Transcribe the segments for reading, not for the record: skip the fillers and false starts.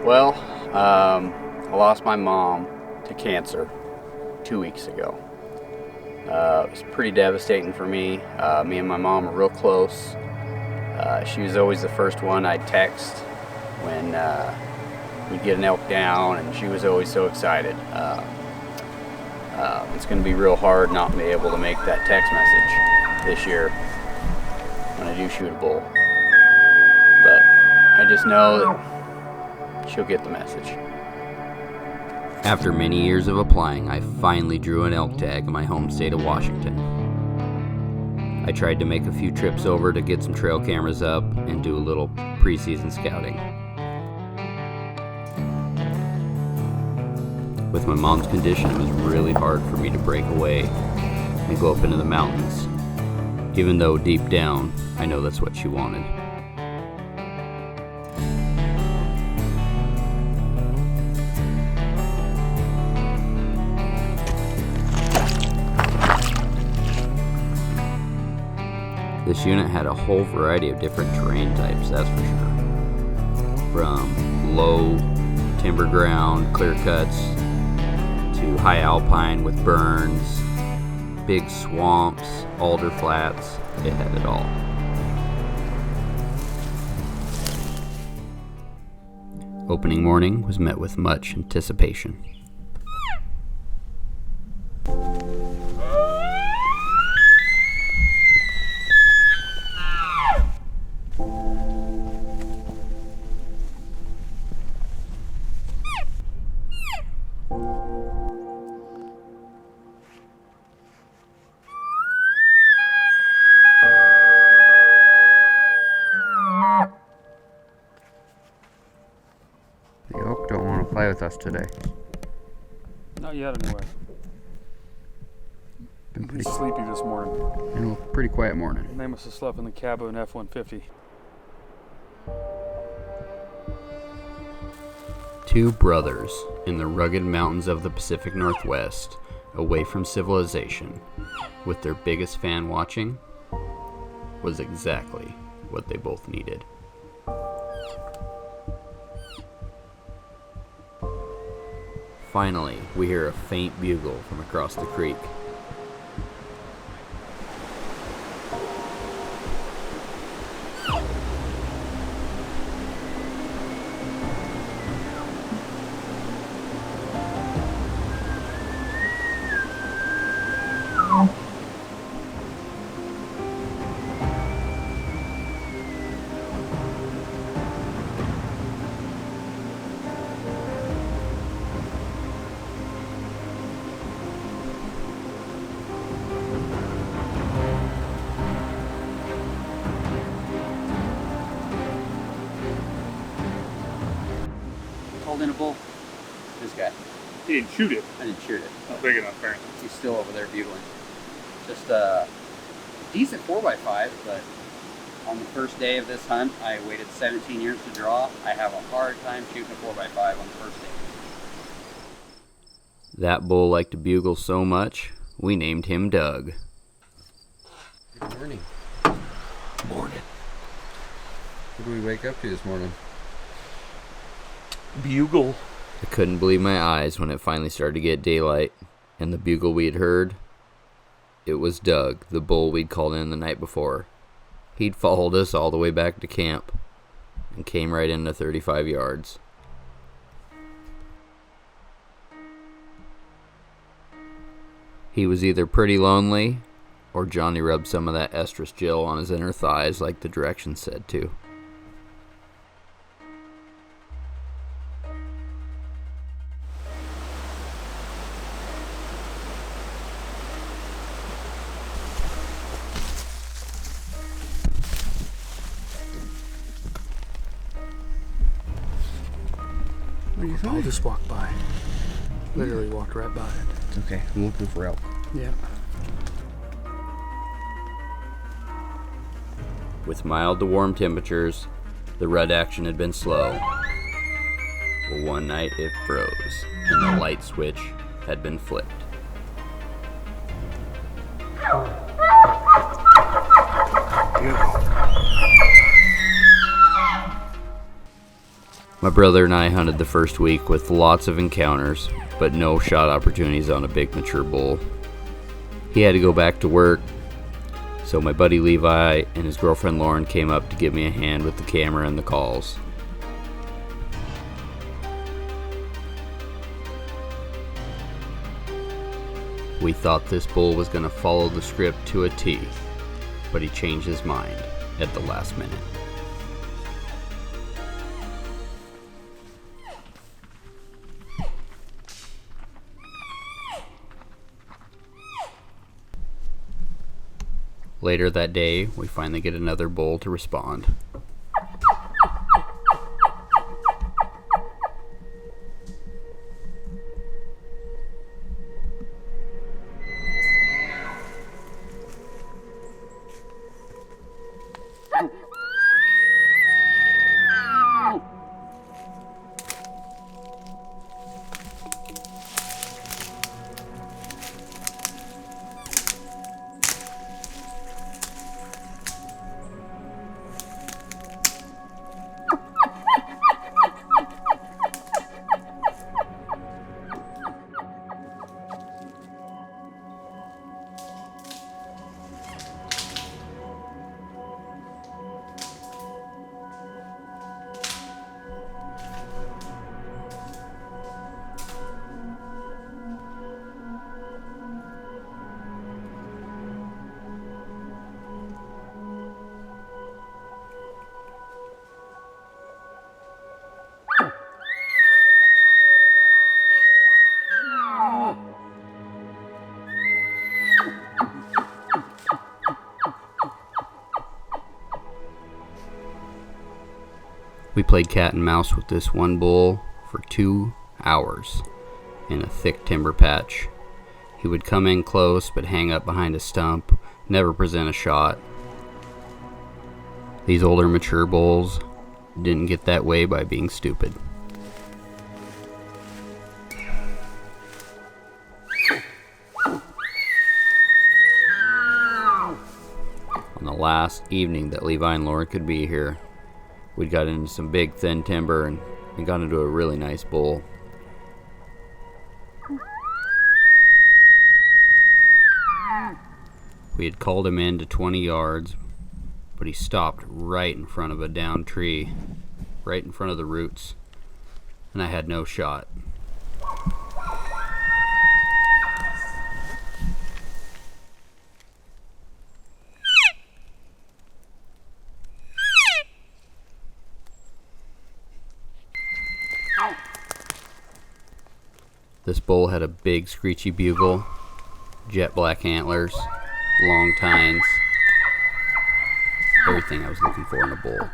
Well, I lost my mom to cancer 2 weeks ago. It was pretty devastating for me. Me and my mom were real close. She was always the first one I'd text when we'd get an elk down, and she was always so excited. It's going to be real hard not to be able to make that text message this year when I do shoot a bull. But I just know that she'll get the message. After many years of applying, I finally drew an elk tag in my home state of Washington. I tried to make a few trips over to get some trail cameras up and do a little preseason scouting. With my mom's condition, it was really hard for me to break away and go up into the mountains, even though deep down, I know that's what she wanted. This unit had a whole variety of different terrain types, that's for sure. From low timber ground, clear cuts, to high alpine with burns, big swamps, alder flats. It had it all. Opening morning was met with much anticipation. The elk don't want to play with us today. Not yet, anyway. Been He's sleepy this morning. a pretty quiet morning. They must have slept in the cab of an F-150. Two brothers in the rugged mountains of the Pacific Northwest, away from civilization, with their biggest fan watching, was exactly what they both needed. Finally, we hear a faint bugle from across the creek. Holding a bull? This guy. He didn't shoot it. I didn't shoot it. Not big enough, apparently. He's still over there bugling. Just a decent 4x5, but on the first day of this hunt, I waited 17 years to draw. I have a hard time shooting a 4x5 on the first day. That bull liked to bugle so much, we named him Doug. Good morning. Morning. What did we wake up to this morning? Bugle. I couldn't believe my eyes when it finally started to get daylight, and the bugle we had heard, it was Doug, the bull we'd called in the night before. He'd followed us all the way back to camp and came right into 35 yards. He was either pretty lonely, or Johnny rubbed some of that estrus gel on his inner thighs like the directions said to. What do you I'll just walk by. Literally walked right by it. It's okay. I'm looking for elk. Yeah. With mild to warm temperatures, the rut action had been slow. But one night it froze, and the light switch had been flipped. My brother and I hunted the first week with lots of encounters, but no shot opportunities on a big mature bull. He had to go back to work, so my buddy Levi and his girlfriend Lauren came up to give me a hand with the camera and the calls. We thought this bull was going to follow the script to a T, but he changed his mind at the last minute. Later that day, we finally get another bull to respond. We played cat and mouse with this one bull for 2 hours in a thick timber patch. He would come in close but hang up behind a stump, never present a shot. These older mature bulls didn't get that way by being stupid. On the last evening that Levi and Lauren could be here, we got into some big thin timber and got into a really nice bull. We had called him in to 20 yards, but he stopped right in front of a downed tree, right in front of the roots, and I had no shot. This bull had a big screechy bugle, jet black antlers, long tines, everything I was looking for in a bull.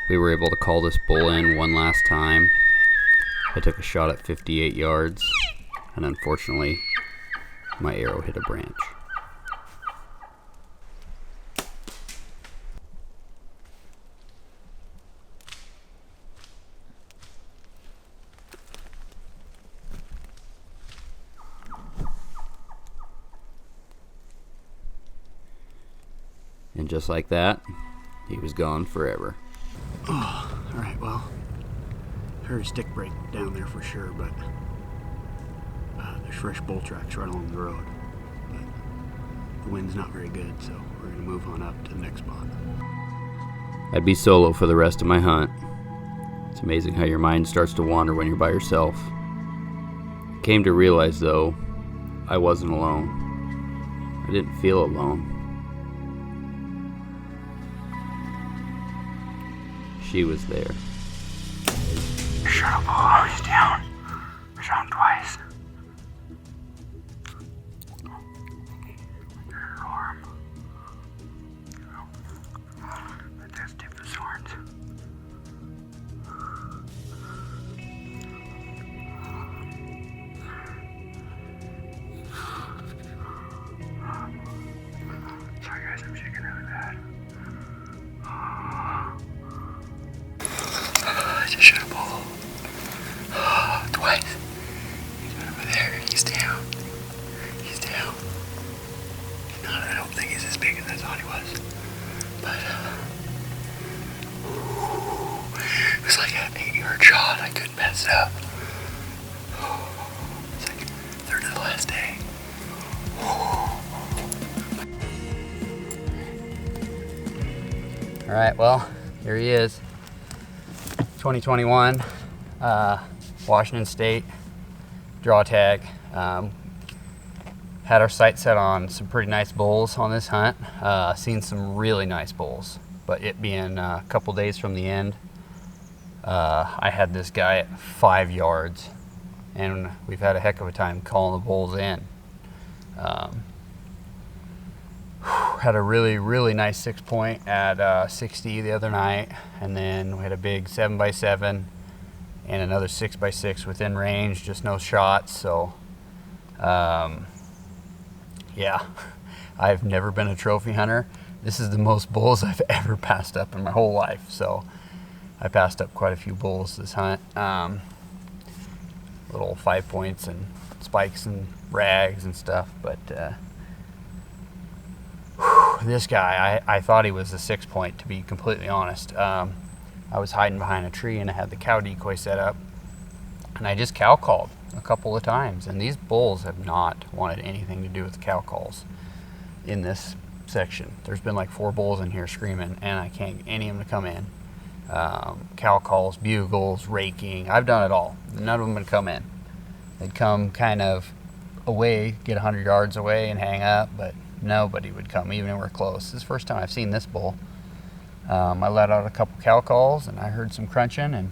We were able to call this bull in one last time. I took a shot at 58 yards. And unfortunately, my arrow hit a branch. And just like that, he was gone forever. Oh, alright, well, I heard a stick break down there for sure, but there's fresh bull tracks right along the road. But the wind's not very good, so we're going to move on up to the next spot. I'd be solo for the rest of my hunt. It's amazing how your mind starts to wander when you're by yourself. I came to realize, though, I wasn't alone. I didn't feel alone. She was there. Shut up, bull. He's down. I shot him twice. Arm. Let that tip his horns. Sorry guys, I'm shaking really bad. I just shot a bull. thought he was. But it was like an 8-yard shot. I couldn't pass it up. It's like third of the last day. All right, well, here he is. 2021, Washington State draw tag. Had our sights set on some pretty nice bulls on this hunt. Seen some really nice bulls, but it being a couple days from the end, I had this guy at 5 yards, and we've had a heck of a time calling the bulls in. Had a really nice 6-point at 60 the other night, and then we had a big 7x7 and another 6x6 within range, just no shots. So yeah, I've never been a trophy hunter. This is the most bulls I've ever passed up in my whole life. So I passed up quite a few bulls this hunt. Little 5 points and spikes and rags and stuff, but this guy, I thought he was a 6-point, to be completely honest. I was hiding behind a tree and I had the cow decoy set up, and I just cow called a couple of times, and these bulls have not wanted anything to do with the cow calls in this section. There's been like 4 bulls in here screaming, and I can't get any of them to come in. Cow calls, bugles, raking, I've done it all. None of them would come in. They'd come kind of away, get 100 yards away and hang up, but nobody would come, even if we're close. This is the first time I've seen this bull. I let out a couple cow calls, and I heard some crunching, and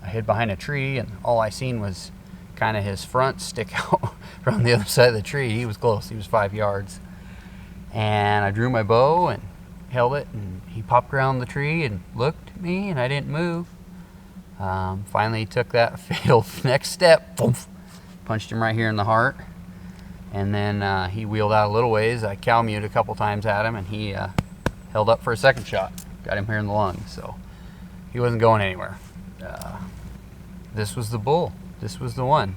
I hid behind a tree, and all I seen was kind of his front stick out from the other side of the tree. He was close. He was 5 yards. And I drew my bow and held it, and he popped around the tree and looked at me, and I didn't move. Finally took that fatal next step, punched him right here in the heart. And then he wheeled out a little ways. I cow mewed a couple times at him, and he held up for a second shot. Got him here in the lung, so he wasn't going anywhere. This was the bull. This was the one.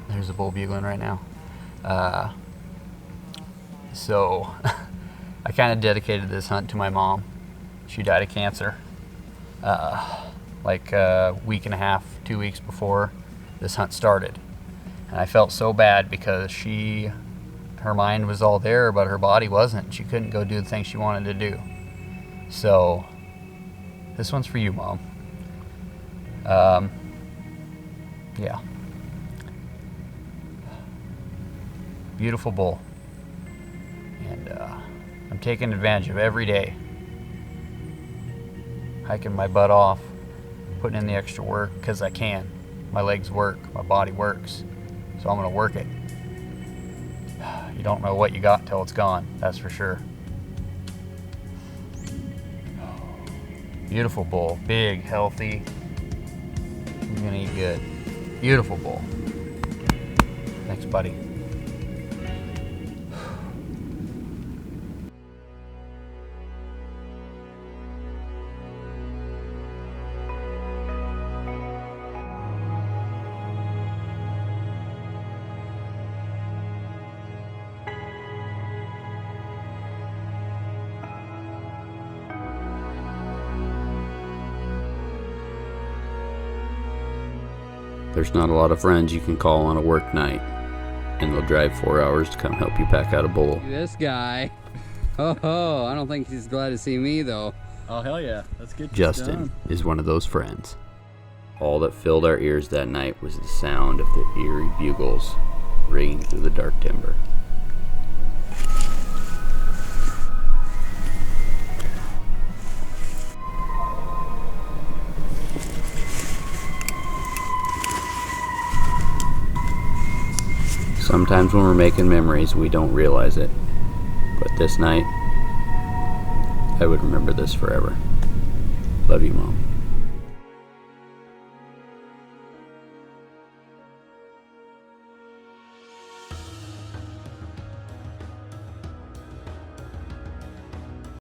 There's a bull bugling right now. So I kind of dedicated this hunt to my mom. She died of cancer like a week and a half, 2 weeks before this hunt started. And I felt so bad because her mind was all there, but her body wasn't. She couldn't go do the things she wanted to do. So this one's for you, Mom. Yeah. Beautiful bull. And I'm taking advantage of every day. Hiking my butt off, putting in the extra work because I can. My legs work, my body works. So I'm gonna work it. You don't know what you got till it's gone, that's for sure. Beautiful bull, big, healthy. He's gonna eat good. Beautiful bull. Thanks, buddy. There's not a lot of friends you can call on a work night, and they'll drive 4 hours to come help you pack out a bull. This guy. Oh, I don't think he's glad to see me though. Oh, hell yeah. Let's get this Justin done. is one of those friends. All that filled our ears that night was the sound of the eerie bugles ringing through the dark timber. Sometimes when we're making memories, we don't realize it. But this night, I would remember this forever. Love you, Mom.